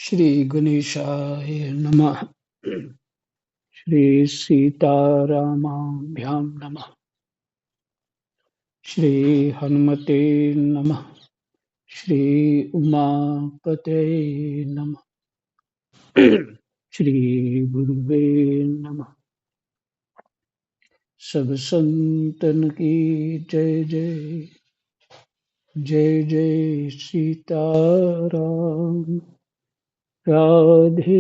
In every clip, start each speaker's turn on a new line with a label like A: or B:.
A: श्री गणेशाय नमः। श्री सीतारामाभ्यां नमः। श्री हनुमते नमः। श्री उमापते नमः। श्री गुरुवे नमः। सब संतन की जय जय। जय जय सीताराम। राधे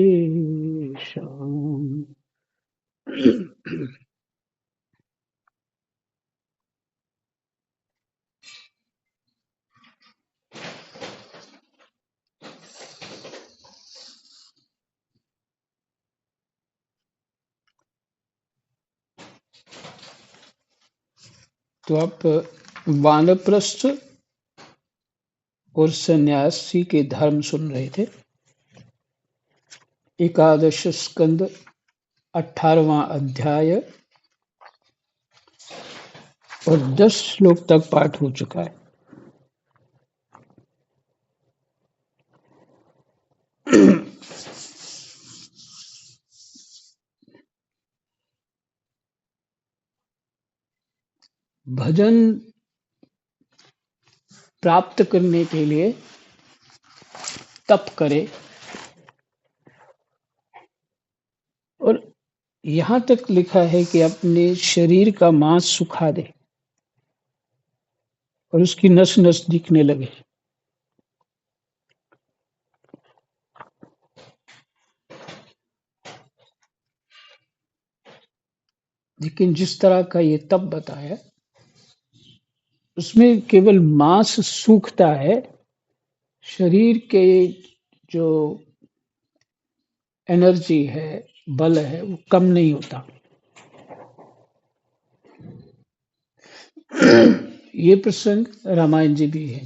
A: श्याम। तो आप वानप्रस्थ और सन्यासी के धर्म सुन रहे थे। एकादश स्कंद 18वां अध्याय और 10 श्लोक तक पाठ हो चुका है। भजन प्राप्त करने के लिए तप करे और यहाँ तक लिखा है कि अपने शरीर का मांस सुखा दे और उसकी नस नस दिखने लगे। लेकिन जिस तरह का ये तप बताया उसमें केवल मांस सूखता है, शरीर के जो एनर्जी है, बल है, वो कम नहीं होता। ये प्रसंग रामायण जी भी है।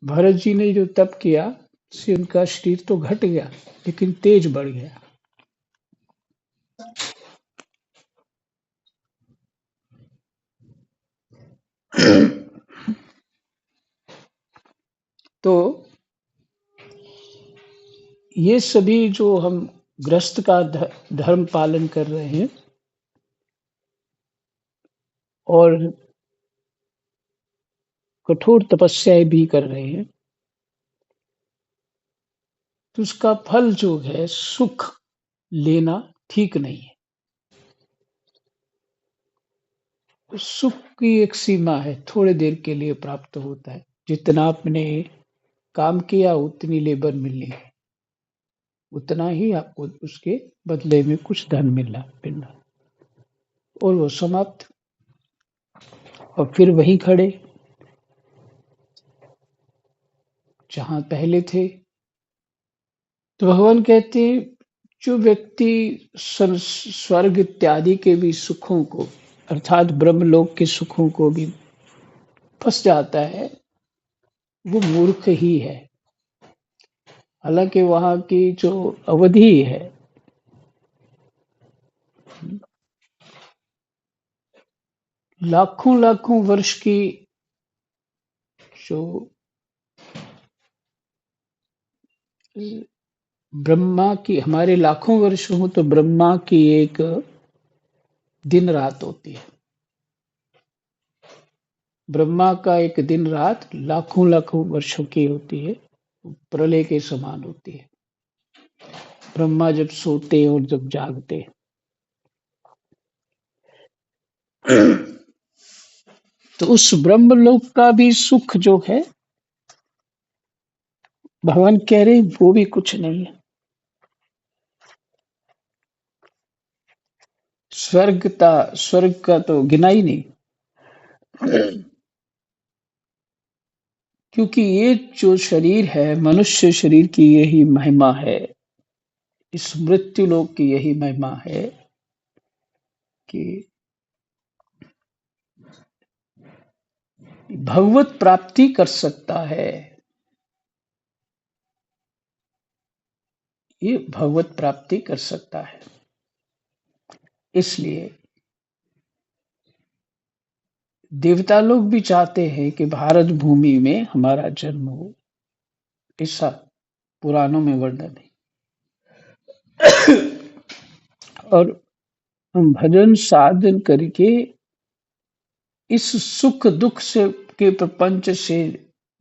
A: भरत जी ने जो तप किया उससे उनका शरीर तो घट गया लेकिन तेज बढ़ गया। तो ये सभी जो हम गृहस्थ का धर्म पालन कर रहे हैं और कठोर तपस्याएं भी कर रहे हैं, तो उसका फल जो है सुख लेना ठीक नहीं है। तो सुख की एक सीमा है, थोड़े देर के लिए प्राप्त होता है। जितना आपने काम किया उतनी लेबर मिलनी है, उतना ही आपको उसके बदले में कुछ धन मिलना और वो समाप्त। और फिर वहीं खड़े जहां पहले थे। तो भगवान कहते हैं जो व्यक्ति स्वर्ग इत्यादि के भी सुखों को अर्थात ब्रह्मलोक के सुखों को भी फंस जाता है वो मूर्ख ही है। हालांकि वहां की जो अवधि है लाखों लाखों वर्ष की, जो ब्रह्मा की हमारे लाखों वर्ष हो तो ब्रह्मा की एक दिन रात होती है। ब्रह्मा का एक दिन रात लाखों लाखों वर्षों की होती है, प्रलय के समान होती है। ब्रह्मा जब सोते और जब जागते। तो उस ब्रह्मलोक का भी सुख जो है भगवान कह रहे वो भी कुछ नहीं है। स्वर्ग का तो गिना ही नहीं, क्योंकि ये जो शरीर है मनुष्य शरीर की यही महिमा है, इस मृत्यु लोक की यही महिमा है कि भगवत प्राप्ति कर सकता है। ये भगवत प्राप्ति कर सकता है। इसलिए देवता लोग भी चाहते हैं कि भारत भूमि में हमारा जन्म हो, ऐसा पुराणों में वर्णन है। और हम भजन साधन करके इस सुख दुख से के प्रपंच से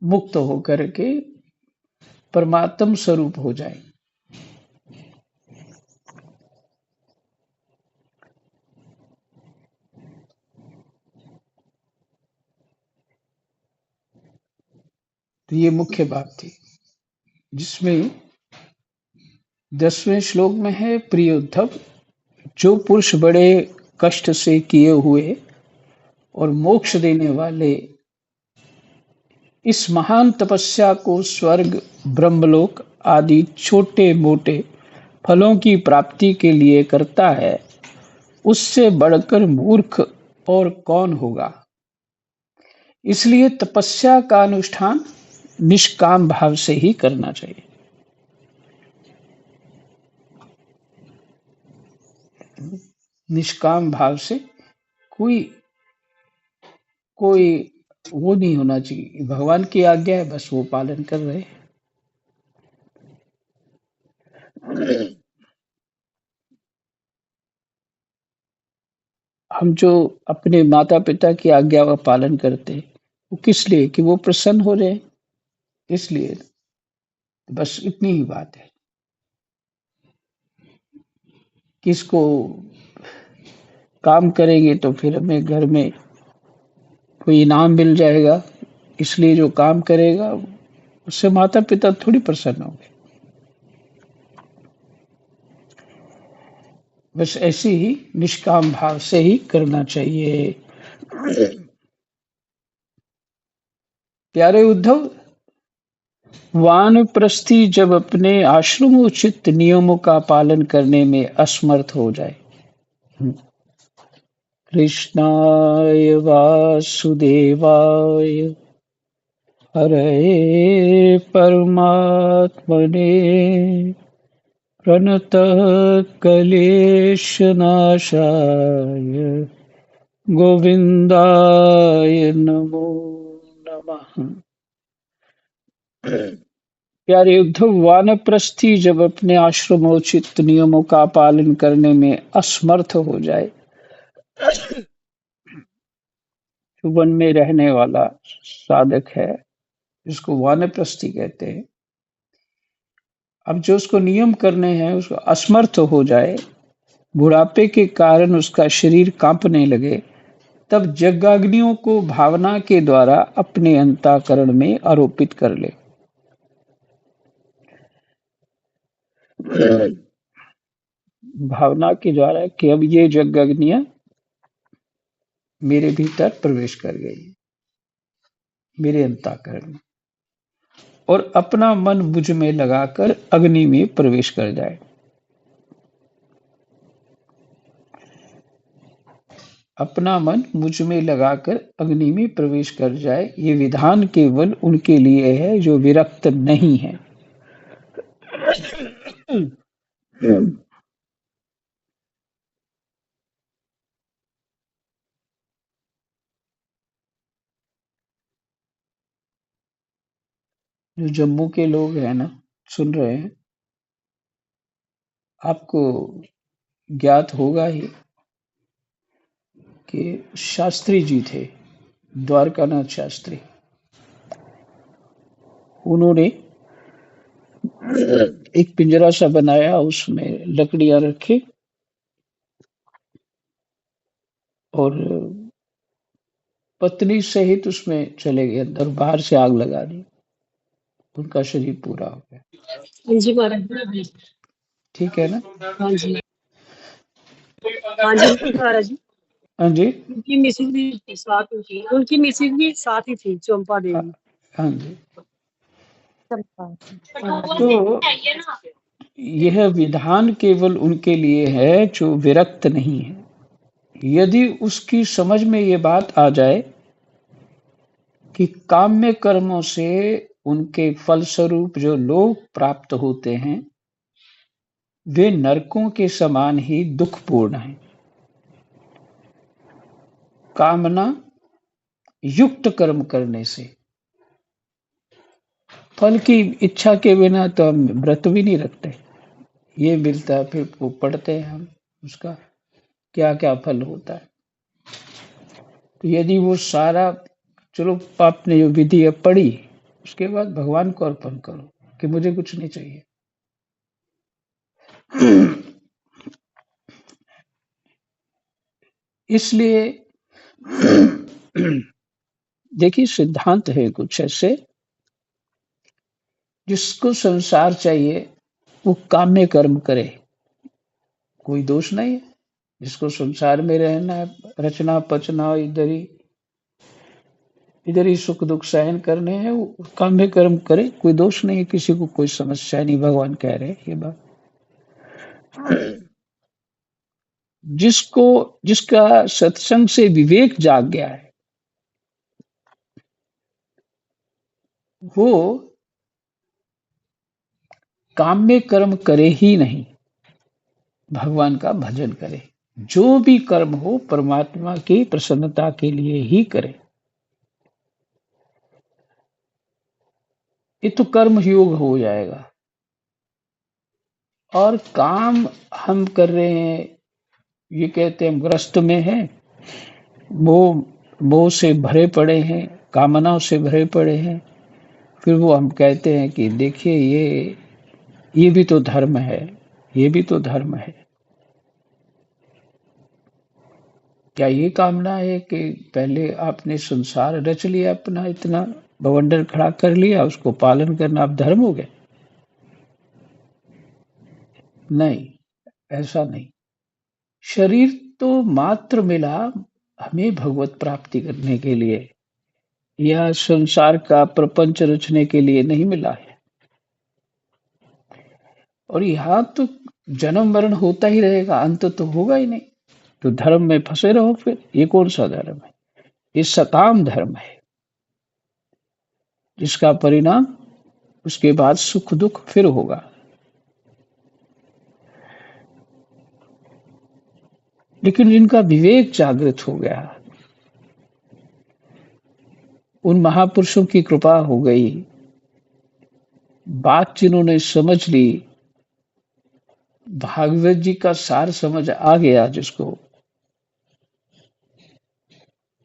A: मुक्त होकर के परमात्म स्वरूप हो जाए। तो ये मुख्य बात थी, जिसमें 10वें श्लोक में है, प्रिय उद्धव, जो पुरुष बड़े कष्ट से किए हुए और मोक्ष देने वाले इस महान तपस्या को स्वर्ग, ब्रह्मलोक आदि छोटे मोटे फलों की प्राप्ति के लिए करता है, उससे बढ़कर मूर्ख और कौन होगा। इसलिए तपस्या का अनुष्ठान निष्काम भाव से ही करना चाहिए। निष्काम भाव से कोई कोई वो नहीं होना चाहिए, भगवान की आज्ञा है बस वो पालन कर रहे हैं। हम जो अपने माता पिता की आज्ञा का पालन करते हैं, वो किस लिए, कि वो प्रसन्न हो रहे हैं, इसलिए। बस इतनी ही बात है। किसको काम करेंगे तो फिर हमें घर में कोई इनाम मिल जाएगा, इसलिए जो काम करेगा उससे माता पिता थोड़ी प्रसन्न होंगे। बस ऐसे ही निष्काम भाव से ही करना चाहिए। प्यारे उद्धव, वानप्रस्थी जब अपने आश्रमोचित नियमों का पालन करने में असमर्थ हो जाए, कृष्णाय वासुदेवाय हरे परमात्मने प्रणतः क्लेशनाशाय गोविंदाय नमो नमः। प्यारे उद्धव, वानप्रस्थी जब अपने आश्रमोचित नियमों का पालन करने में असमर्थ हो जाए, जो वन में रहने वाला साधक है, जिसको वानप्रस्थी कहते हैं, अब जो उसको नियम करने हैं उसको असमर्थ हो जाए, बुढ़ापे के कारण उसका शरीर कांपने लगे, तब यज्ञाग्नियों को भावना के द्वारा अपने अंतःकरण में आरोपित कर ले। भावना के द्वारा कि अब ये यज्ञाग्नियां मेरे भीतर प्रवेश कर गई, मेरे अंतःकरण में, और अपना मन मुझ में लगाकर अग्नि में प्रवेश कर जाए। अपना मन मुझ में लगाकर अग्नि में प्रवेश कर जाए, ये विधान केवल उनके लिए है जो विरक्त नहीं है। जो जम्मू के लोग हैं ना, सुन रहे हैं, आपको ज्ञात होगा ही कि शास्त्री जी थे, द्वारकानाथ शास्त्री। उन्होंने एक पिंजरा सा बनाया, उसमें लकड़ियां रखी और पत्नी सहित उसमें चले गए अंदर, बाहर से आग लगा दी, उनका शरीर पूरा हो गया।
B: हाँ जी महाराज।
A: ठीक है ना?
B: हाँ जी। हाँ जी महाराज जी।
A: हाँ जी।
B: उनकी मिसेज भी साथ ही थी, उनकी मिसेज भी साथ ही थी, चंपा देवी।
A: हाँ जी।
B: चंपा।
A: तो यह विधान केवल उनके लिए है जो विरक्त नहीं है। यदि उसकी समझ में ये बात आ जाए कि काम्य कर्मों से उनके फलस्वरूप जो लोग प्राप्त होते हैं, वे नरकों के समान ही दुखपूर्ण हैं। कामना युक्त कर्म करने से फल की इच्छा के बिना तो हम व्रत भी नहीं रखते। ये मिलता है फिर वो पढ़ते हैं हम, उसका क्या-क्या फल होता है। तो यदि वो सारा, चलो आपने जो विधि अब पढ़ी, उसके बाद भगवान को अर्पण करो कि मुझे कुछ नहीं चाहिए। इसलिए देखिए सिद्धांत है कुछ ऐसे, जिसको संसार चाहिए वो काम्य कर्म करे, कोई दोष नहीं है। जिसको संसार में रहना है, रचना पचना, इधर ही सुख दुख सहन करने हैं, वो काम्य कर्म करे, कोई दोष नहीं है, किसी को कोई समस्या नहीं, भगवान कह रहे हैं ये बात। जिसको जिसका सत्संग से विवेक जाग गया है, वो काम्य कर्म करे ही नहीं, भगवान का भजन करे। जो भी कर्म हो परमात्मा की प्रसन्नता के लिए ही करे। ये तो कर्म योग हो जाएगा। और काम हम कर रहे हैं, ये कहते हैं हम ग्रस्त में हैं, मोह मोह से भरे पड़े हैं, कामनाओं से भरे पड़े हैं। फिर वो हम कहते हैं कि देखिए ये भी तो धर्म है, ये भी तो धर्म है। क्या ये कामना है कि पहले आपने संसार रच लिया, अपना इतना बवंडर खड़ा कर लिया, उसको पालन करना अब धर्म हो गया? नहीं, ऐसा नहीं। शरीर तो मात्र मिला हमें भगवत प्राप्ति करने के लिए, यह संसार का प्रपंच रचने के लिए नहीं मिला है। और यहाँ तो जन्म मरण होता ही रहेगा, अंत तो होगा ही नहीं। तो धर्म में फंसे रहो फिर, ये कौन सा धर्म है? ये सकाम धर्म है, जिसका परिणाम उसके बाद सुख दुख फिर होगा। लेकिन जिनका विवेक जागृत हो गया, उन महापुरुषों की कृपा हो गई, बात जिन्होंने समझ ली, भागवत जी का सार समझ आ गया जिसको,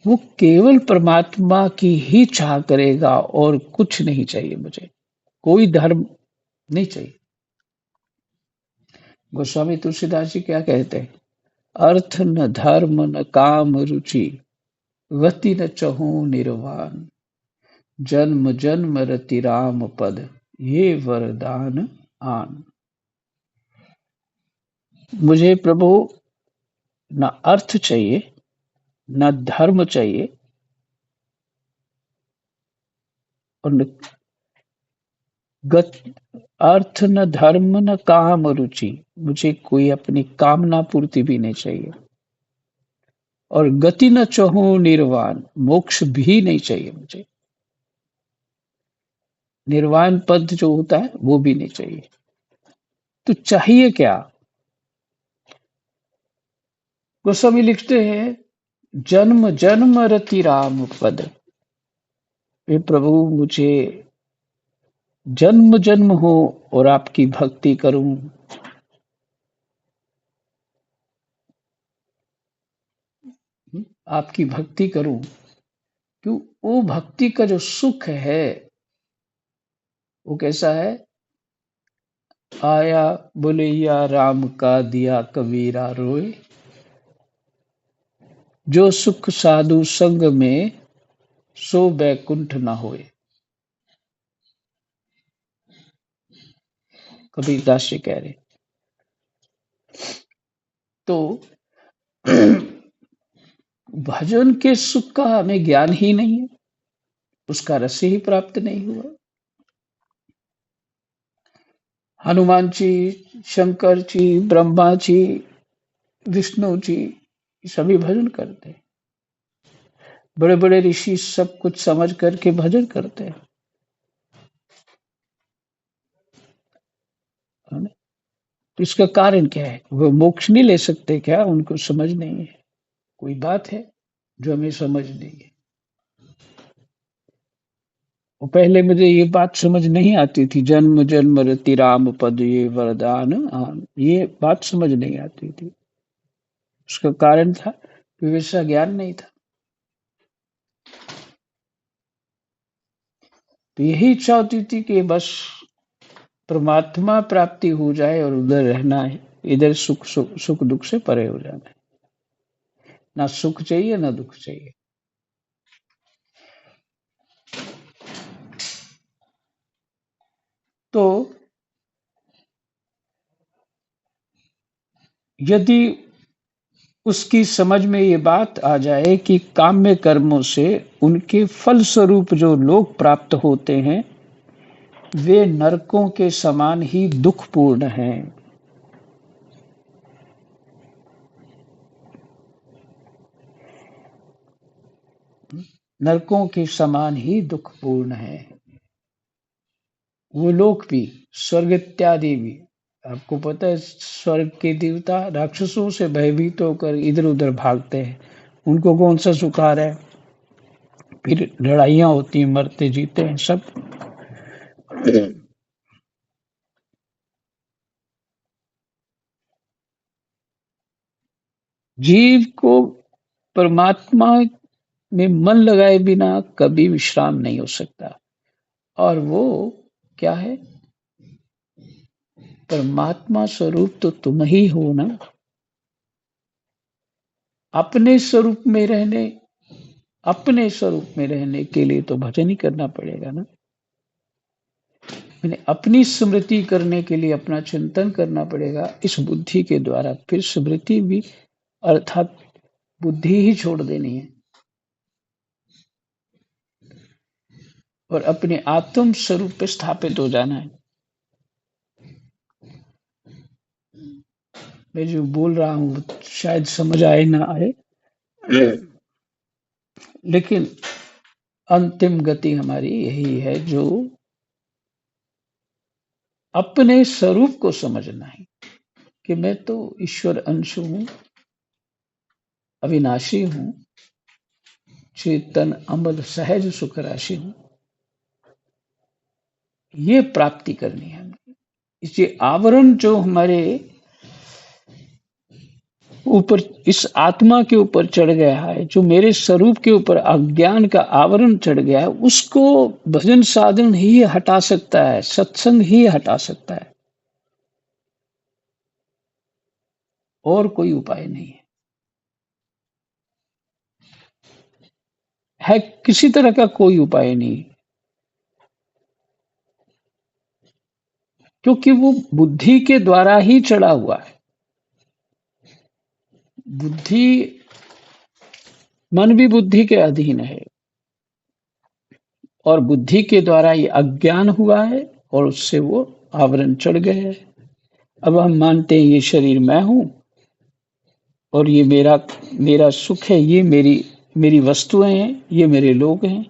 A: वो केवल परमात्मा की ही चाह करेगा और कुछ नहीं चाहिए मुझे, कोई धर्म नहीं चाहिए। गोस्वामी तुलसीदास जी क्या कहते हैं? अर्थ न धर्म न काम रुचि, गति न चहु निर्वाण, जन्म जन्म रति राम पद, ये वरदान आन। मुझे प्रभु न अर्थ चाहिए, न धर्म चाहिए, और न गत अर्थ न धर्म न काम रुचि, मुझे कोई अपनी कामना पूर्ति भी नहीं चाहिए, और गति न चाहूं निर्वाण, मोक्ष भी नहीं चाहिए मुझे, निर्वाण पद जो होता है वो भी नहीं चाहिए। तो चाहिए क्या? गोस्वामी लिखते हैं, जन्म जन्म रति राम पद, हे प्रभु मुझे जन्म जन्म हो और आपकी भक्ति करूं, आपकी भक्ति करूं। क्यों? वो भक्ति का जो सुख है वो कैसा है? आया बोलैया राम का दिया कबीरा रोए, जो सुख साधु संग में सो बैकुंठ न होए। कबीरदास जी कह रहे। तो भजन के सुख का हमें ज्ञान ही नहीं है, उसका रस ही प्राप्त नहीं हुआ। हनुमान जी, शंकर जी, ब्रह्मा जी, विष्णु जी, सभी भजन करते हैं। बड़े बड़े ऋषि सब कुछ समझ करके भजन करते हैं, है ना? तो इसका कारण क्या है? वो मोक्ष नहीं ले सकते क्या? उनको समझ नहीं है, कोई बात है जो हमें समझ नहीं है। वो पहले मुझे ये बात समझ नहीं आती थी, जन्म जन्म रति राम पद ये वरदान, ये बात समझ नहीं आती थी। उसका कारण था कि वैसा ज्ञान नहीं था। तो यही इच्छा होती थी कि बस परमात्मा प्राप्ति हो जाए और उधर रहना है, इधर सुख दुख से परे हो जाना है। ना सुख चाहिए ना दुख चाहिए। तो यदि उसकी समझ में ये बात आ जाए कि काम्य कर्मों से उनके फल स्वरूप जो लोग प्राप्त होते हैं वे नरकों के समान ही दुखपूर्ण हैं। नरकों के समान ही दुखपूर्ण है वो लोग भी, स्वर्ग इत्यादि भी। आपको पता है स्वर्ग के देवता राक्षसों से भयभीत होकर इधर उधर भागते हैं, उनको कौन सा सुख आ रहा है। फिर लड़ाइयां होती हैं, मरते जीते हैं सब। जीव को परमात्मा में मन लगाए बिना कभी विश्राम नहीं हो सकता। और वो क्या है, परमात्मा स्वरूप तो तुम ही हो ना। अपने स्वरूप में रहने अपने स्वरूप में रहने के लिए तो भजन ही करना पड़ेगा ना। मैंने अपनी स्मृति करने के लिए अपना चिंतन करना पड़ेगा इस बुद्धि के द्वारा। फिर स्मृति भी अर्थात बुद्धि ही छोड़ देनी है और अपने आत्म स्वरूप पे स्थापित हो जाना है। मैं जो बोल रहा हूँ शायद समझ आए ना आए, लेकिन अंतिम गति हमारी यही है, जो अपने स्वरूप को समझना है कि मैं तो ईश्वर अंश हूँ, अविनाशी हूँ, चेतन अमल सहज सुख राशि हूँ। ये प्राप्ति करनी है हमें। इसे आवरण जो हमारे ऊपर इस आत्मा के ऊपर चढ़ गया है, जो मेरे स्वरूप के ऊपर अज्ञान का आवरण चढ़ गया है, उसको भजन साधन ही हटा सकता है, सत्संग ही हटा सकता है, और कोई उपाय नहीं है किसी तरह का कोई उपाय नहीं। क्योंकि वो बुद्धि के द्वारा ही चढ़ा हुआ है। बुद्धि, मन भी बुद्धि के अधीन है और बुद्धि के द्वारा ये अज्ञान हुआ है और उससे वो आवरण चढ़ गए हैं। अब हम मानते हैं ये शरीर मैं हूं और ये मेरा मेरा सुख है, ये मेरी मेरी वस्तुएं हैं, ये मेरे लोग हैं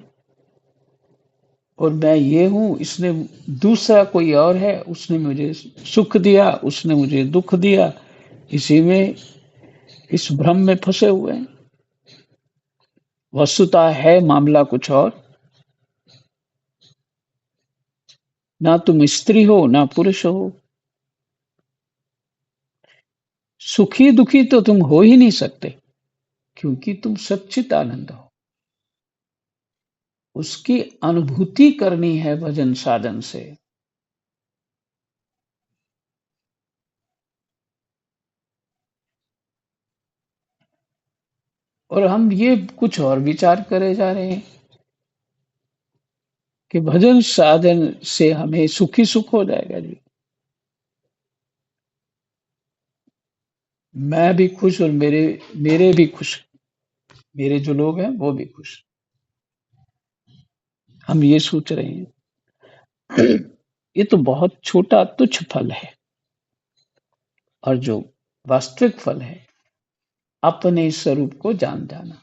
A: और मैं ये हूं। इसने दूसरा कोई और है, उसने मुझे सुख दिया, उसने मुझे दुख दिया। इसी में इस भ्रम में फंसे हुए हैं। वस्तुतः है मामला कुछ और। ना तुम स्त्री हो ना पुरुष हो, सुखी दुखी तो तुम हो ही नहीं सकते, क्योंकि तुम सच्चित आनंद हो। उसकी अनुभूति करनी है भजन साधन से। और हम ये कुछ और विचार करे जा रहे हैं कि भजन साधन से हमें सुखी सुख हो जाएगा। जी, मैं भी खुश और मेरे मेरे भी खुश, मेरे जो लोग हैं वो भी खुश। हम ये सोच रहे हैं। ये तो बहुत छोटा तुच्छ फल है, और जो वास्तविक फल है अपने स्वरूप को जान जाना।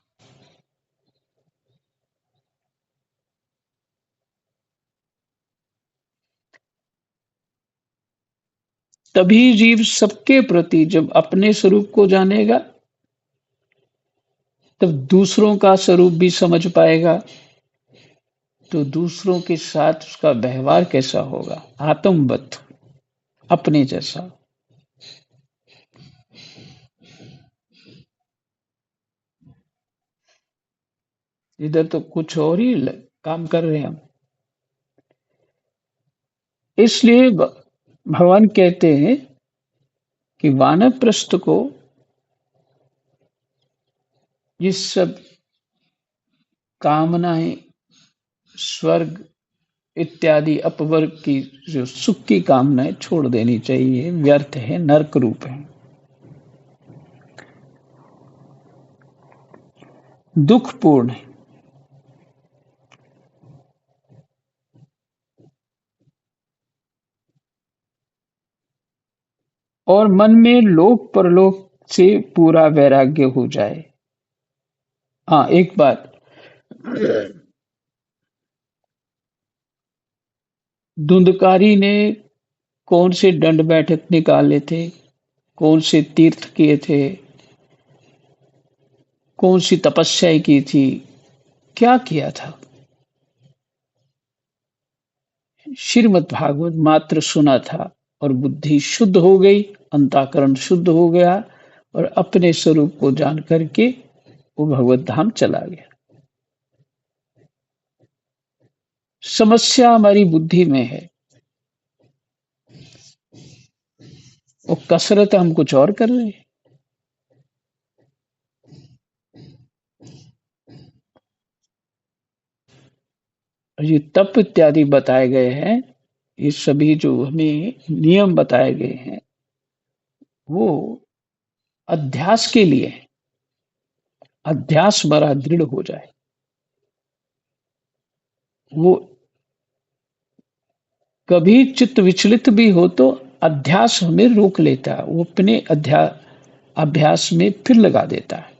A: तभी जीव सबके प्रति जब अपने स्वरूप को जानेगा, तब दूसरों का स्वरूप भी समझ पाएगा तो दूसरों के साथ उसका व्यवहार कैसा होगा? आत्मवत, अपने जैसा। इधर तो कुछ और ही काम कर रहे हैं हम। इसलिए भगवान कहते हैं कि वानप्रस्थ को ये सब कामनाएं, स्वर्ग इत्यादि अपवर्ग की जो सुख की कामनाएं छोड़ देनी चाहिए, व्यर्थ है, नरक रूप है, दुखपूर्ण है। और मन में लोक परलोक से पूरा वैराग्य हो जाए। हाँ, एक बात, धुंधकारी ने कौन से दंड बैठक निकाले थे, कौन से तीर्थ किए थे, कौन सी तपस्याएं की थी, क्या किया था? श्रीमद् भागवत मात्र सुना था और बुद्धि शुद्ध हो गई, अंतःकरण शुद्ध हो गया और अपने स्वरूप को जान करके वो भगवत धाम चला गया। समस्या हमारी बुद्धि में है, वो कसरत हम कुछ और कर रहे हैं। और ये तप इत्यादि बताए गए हैं, ये सभी जो हमें नियम बताए गए हैं, वो अध्यास के लिए है। अध्यास हमारा दृढ़ हो जाए, वो कभी चित्त विचलित भी हो तो अध्यास हमें रोक लेता है, वो अपने अभ्यास में फिर लगा देता है।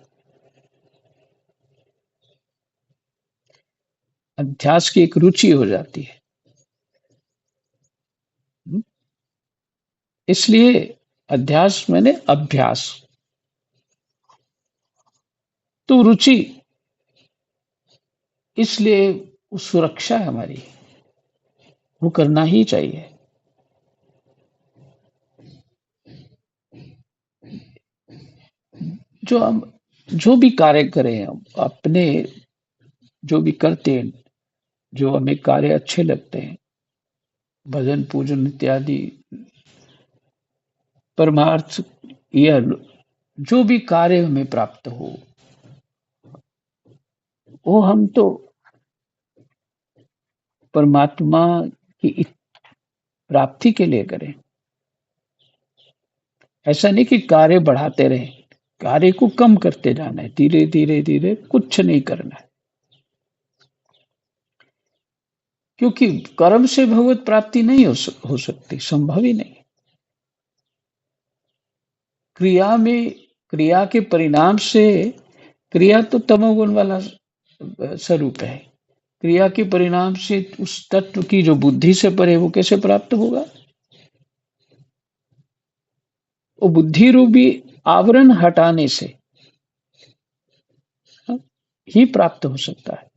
A: अध्यास की एक रुचि हो जाती है। इसलिए अध्यास मैंने अभ्यास, तो रुचि, इसलिए वो सुरक्षा है हमारी, वो करना ही चाहिए। जो हम जो भी कार्य करें, हम अपने जो भी करते हैं, जो हमें कार्य अच्छे लगते हैं, भजन पूजन इत्यादि, परमार्थ, या जो भी कार्य हमें प्राप्त हो, वो हम तो परमात्मा की प्राप्ति के लिए करें। ऐसा नहीं कि कार्य बढ़ाते रहें, कार्य को कम करते जाना है, धीरे धीरे धीरे, कुछ नहीं करना है। क्योंकि कर्म से भगवत प्राप्ति नहीं हो सकती, संभव ही नहीं। क्रिया में, क्रिया के परिणाम से, क्रिया तो तमोगुण वाला स्वरूप है, क्रिया के परिणाम से उस तत्व की जो बुद्धि से परे, वो कैसे प्राप्त होगा? वो बुद्धि रूपी आवरण हटाने से ही प्राप्त हो सकता है।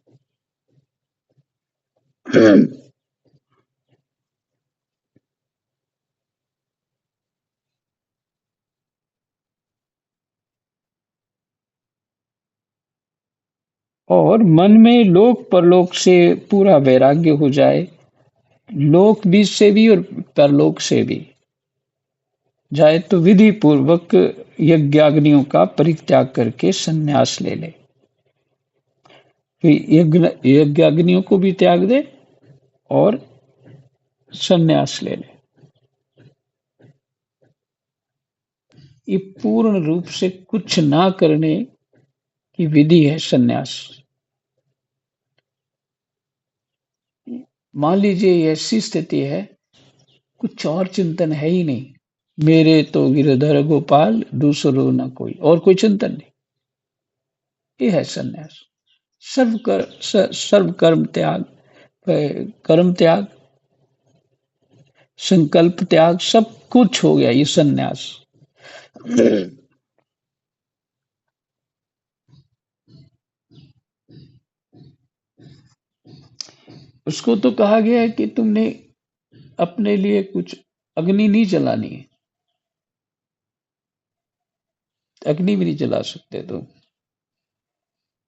A: और मन में लोक परलोक से पूरा वैराग्य हो जाए, लोक भी से भी और परलोक से भी जाए, तो विधि पूर्वक यज्ञाग्नियों का परित्याग करके संन्यास ले ले। फिर यज्ञाग्नियों को भी त्याग दे और संन्यास ले ले। ये पूर्ण रूप से कुछ ना करने की विधि है संन्यास। मान लीजिए ऐसी स्थिति है, कुछ और चिंतन है ही नहीं, मेरे तो गिरधर गोपाल दूसरो न कोई, और कोई चिंतन नहीं, ये है संन्यास। सर्व कर्म त्याग, कर्म त्याग, संकल्प त्याग, सब कुछ हो गया ये संन्यास। उसको तो कहा गया है कि तुमने अपने लिए कुछ अग्नि नहीं जलानी है, अग्नि भी नहीं जला सकते तुम।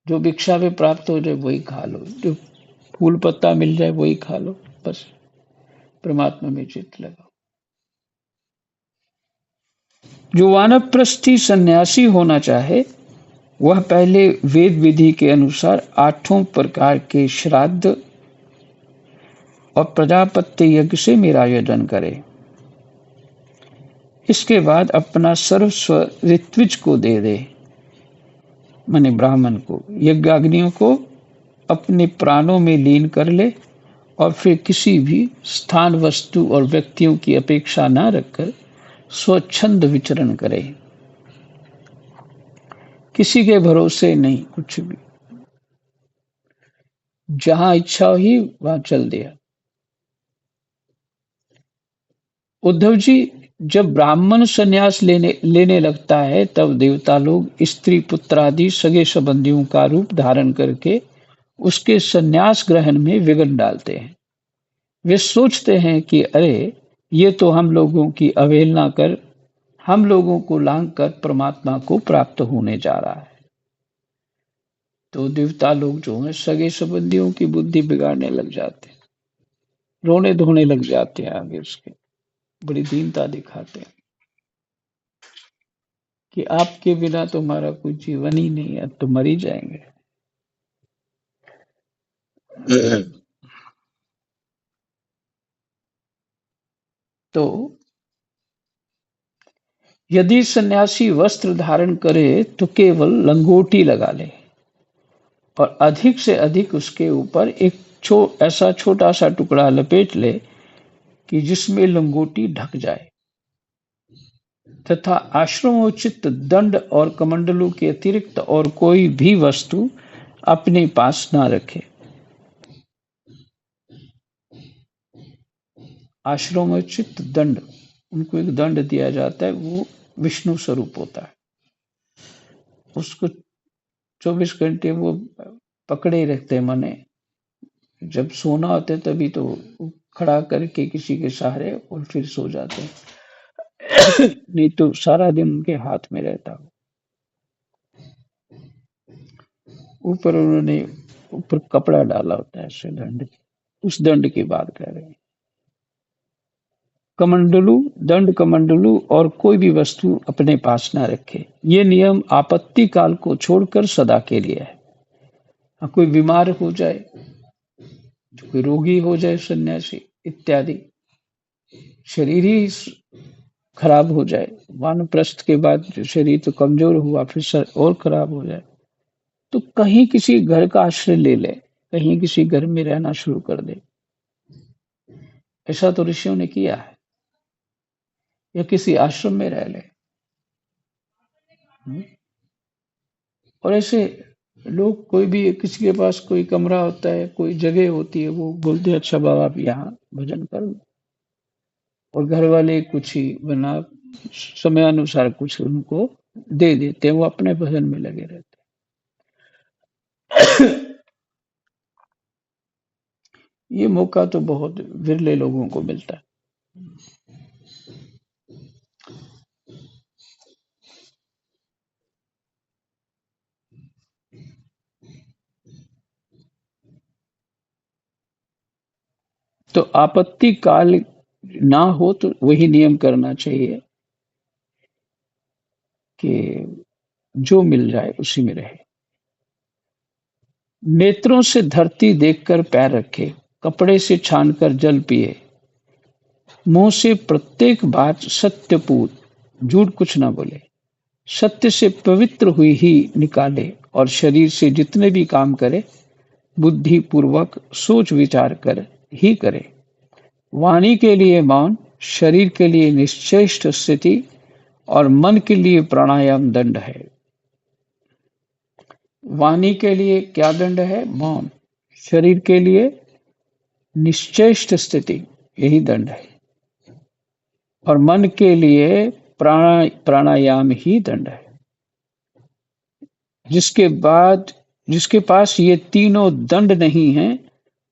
A: जो भिक्षा में प्राप्त हो जाए वही खा लो, जो फूल पत्ता मिल जाए वही खा लो, बस परमात्मा में चित्त लगाओ। जो वानप्रस्थी सन्यासी होना चाहे वह पहले वेद विधि के अनुसार 8 प्रकार के श्राद्ध और प्रजापत्य यज्ञ से मेरायोजन करे। इसके बाद अपना सर्वस्व ऋत्विज को दे दे, माने ब्राह्मण को। यज्ञाग्नियों को अपने प्राणों में लीन कर ले और फिर किसी भी स्थान, वस्तु और व्यक्तियों की अपेक्षा न रखकर स्वच्छंद विचरण करे, किसी के भरोसे नहीं, कुछ भी जहां इच्छा हुई वहां चल दिया। उद्धव जी, जब ब्राह्मण संन्यास लेने लगता है तब देवता लोग स्त्री पुत्र आदि सगे संबंधियों का रूप धारण करके उसके संन्यास ग्रहण में विघ्न डालते हैं। वे सोचते हैं कि अरे, ये तो हम लोगों की अवहेलना कर हम लोगों को लांघ कर परमात्मा को प्राप्त होने जा रहा है। तो देवता लोग जो हैं सगे संबंधियों की बुद्धि बिगाड़ने लग जाते हैं, रोने धोने लग जाते हैं, आगे उसके बड़ी दीनता दिखाते हैं कि आपके बिना तो हमारा कोई जीवन ही नहीं है, तो मर ही जाएंगे। तो यदि सन्यासी वस्त्र धारण करे तो केवल लंगोटी लगा ले और अधिक से अधिक उसके ऊपर एक ऐसा छोटा सा टुकड़ा लपेट ले कि जिसमें लंगोटी ढक जाए, तथा आश्रमोचित दंड और कमंडलों के अतिरिक्त और कोई भी वस्तु अपने पास ना रखे। आश्रमोचित दंड, उनको एक दंड दिया जाता है, वो विष्णु स्वरूप होता है। उसको 24 घंटे वो पकड़े रखते हैं, माने जब सोना होता है तभी तो खड़ा करके किसी के सहारे और फिर सो जाते हैं। नहीं तो सारा दिन उनके हाथ में रहता हो। ऊपर उन्होंने ऊपर कपड़ा डाला होता है ऐसे दंड, उस दंड की बात कर रहे हैं। कमंडलू, दंड कमंडलू और कोई भी वस्तु अपने पास ना रखे। ये नियम आपत्ति काल को छोड़कर सदा के लिए है। कोई बीमार हो जाए, कोई रोगी हो जाए, सन्यासी इत्यादि, शरीर ही खराब हो जाए, वानप्रस्थ के बाद शरीर तो कमजोर हुआ, फिर और खराब हो जाए, तो कहीं किसी घर का आश्रय ले ले, कहीं किसी घर में रहना शुरू कर दे। ऐसा तो ऋषियों ने किया है, या किसी आश्रम में रह ले। और ऐसे लोग, कोई भी किसी के पास कोई कमरा होता है, कोई जगह होती है, वो बोलते हैं अच्छा बाबा आप यहाँ भजन कर लो, और घर वाले कुछ ही बना समयानुसार कुछ उनको दे देते हैं, वो अपने भजन में लगे रहते हैं। ये मौका तो बहुत विरले लोगों को मिलता है। तो आपत्ति काल ना हो तो वही नियम करना चाहिए कि जो मिल जाए उसी में रहे। नेत्रों से धरती देखकर पैर रखे, कपड़े से छानकर जल पिए, मुंह से प्रत्येक बात सत्य पूत, झूठ कुछ ना बोले, सत्य से पवित्र हुई ही निकाले, और शरीर से जितने भी काम करे बुद्धि पूर्वक सोच विचार कर ही करे। वाणी के लिए मौन, शरीर के लिए निश्चेष्ट स्थिति और मन के लिए प्राणायाम दंड है। वाणी के लिए क्या दंड है? मौन। शरीर के लिए निश्चेष्ट स्थिति, यही दंड है। और मन के लिए प्राणायाम ही दंड है। जिसके पास ये तीनों दंड नहीं है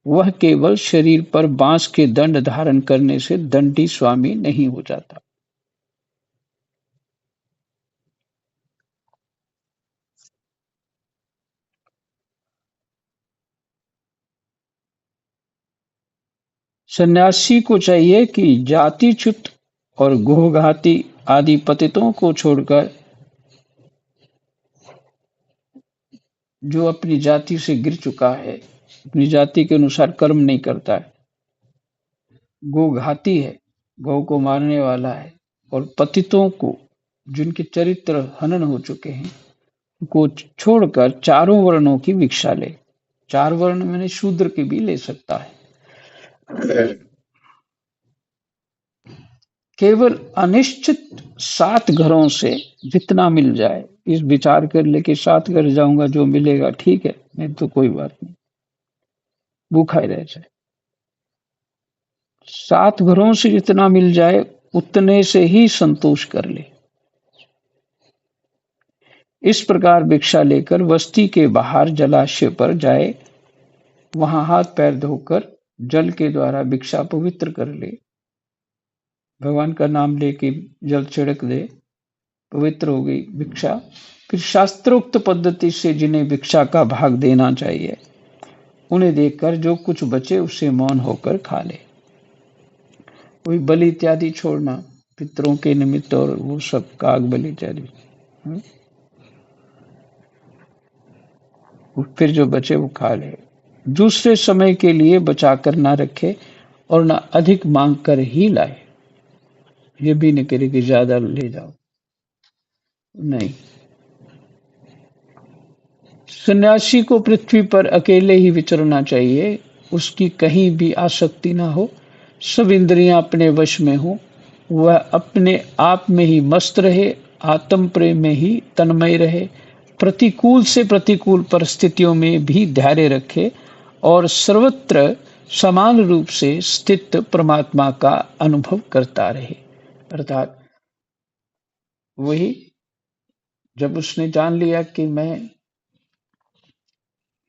A: वह केवल शरीर पर बांस के दंड धारण करने से दंडी स्वामी नहीं हो जाता। सन्यासी को चाहिए कि जातिच्युत और गोहघाती आदि पतितों को छोड़कर, जो अपनी जाति से गिर चुका है, अपनी जाति के अनुसार कर्म नहीं करता है, गोघाती है, गौ को मारने वाला है, और पतितों को, जिनके चरित्र हनन हो चुके हैं, को छोड़कर चारों वर्णों की भिक्षा ले। चार वर्ण मैंने शूद्र की भी ले सकता है। केवल अनिश्चित 7 घरों से जितना मिल जाए, इस विचार कर ले कि 7 घर जाऊंगा, जो मिलेगा ठीक है, नहीं तो कोई बात नहीं, भूखा ही रह जाए। 7 घरों से जितना मिल जाए उतने से ही संतोष कर ले। इस प्रकार भिक्षा लेकर बस्ती के बाहर जलाशय पर जाए, वहां हाथ पैर धोकर जल के द्वारा भिक्षा पवित्र कर ले। भगवान का नाम लेके जल छिड़क दे, पवित्र हो गई भिक्षा। फिर शास्त्रोक्त पद्धति से जिन्हें भिक्षा का भाग देना चाहिए, उन्हें देकर जो कुछ बचे उसे मौन होकर खा ले। कोई बलि इत्यादि छोड़ना, पितरों के निमित्त, और वो सब काग बलि इत्यादि। फिर जो बचे वो खा ले। दूसरे समय के लिए बचा कर ना रखे और ना अधिक मांग कर ही लाए। ये भी नहीं करे कि ज्यादा ले जाओ, नहीं। सन्यासी को पृथ्वी पर अकेले ही विचरना चाहिए, उसकी कहीं भी आसक्ति ना हो, सब इंद्रियां अपने वश में हो, वह अपने आप में ही मस्त रहे, आत्म प्रेम में ही तन्मय रहे, प्रतिकूल से प्रतिकूल परिस्थितियों में भी धैर्य रखे और सर्वत्र समान रूप से स्थित परमात्मा का अनुभव करता रहे। अर्थात वही, जब उसने जान लिया कि मैं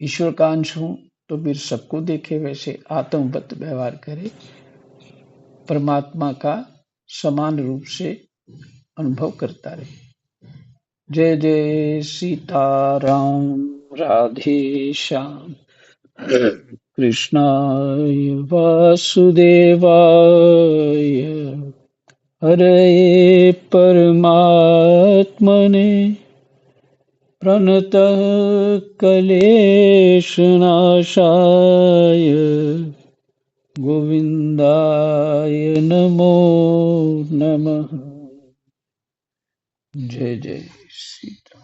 A: ईश्वर का अंश हूं, तो फिर सबको देखे वैसे आत्मवत व्यवहार करे, परमात्मा का समान रूप से अनुभव करता रहे। जय जय सीताराम, राधे श्याम, कृष्णाय वासुदेवाय, हरे परमात्मने, प्रणतः क्लेशनाशाय, गोविंदाय नमो नमः। जय जय सीता।